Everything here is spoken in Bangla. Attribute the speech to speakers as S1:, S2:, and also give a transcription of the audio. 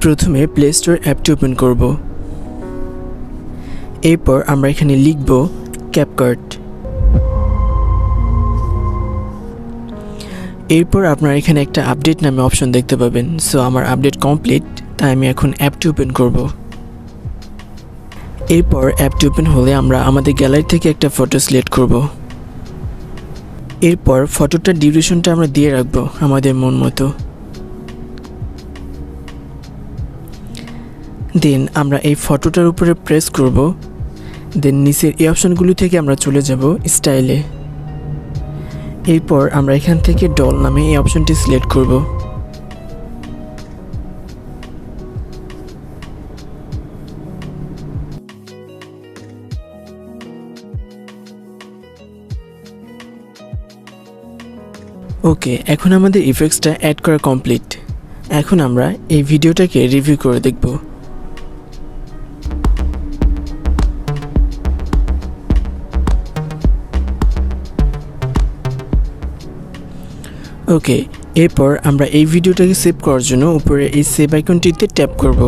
S1: প্রথমে প্লে স্টোর অ্যাপটি ওপেন করব। এরপর আমরা এখানে লিখব ক্যাপকাট। এরপর আপনারা এখানে একটা আপডেট নামে অপশন দেখতে পাবেন। সো আমার আপডেট কমপ্লিট, তাই আমি এখন অ্যাপটি ওপেন করব। এরপর অ্যাপটি ওপেন হলে আমরা আমাদের গ্যালারি থেকে একটা ফটো সিলেক্ট করব। এরপর ফটোটার ডিউরেশনটা আমরা দিয়ে রাখবো আমাদের মন মতো। দেন আমরা এই ফটোটার উপরে প্রেস করব। দেন নিচের এই অপশনগুলো থেকে আমরা চলে যাব স্টাইলে। এরপর আমরা এখান থেকে ডল নামে এই অপশনটি সিলেক্ট করব। ওকে, এখন আমাদের ইফেক্টসটা অ্যাড করা কমপ্লিট। এখন আমরা এই ভিডিওটাকে রিভিউ করে দেখব। ওকে, এরপর আমরা এই ভিডিওটাকে সেভ করার জন্য উপরে এই সেভ আইকনটিতে ট্যাপ করব।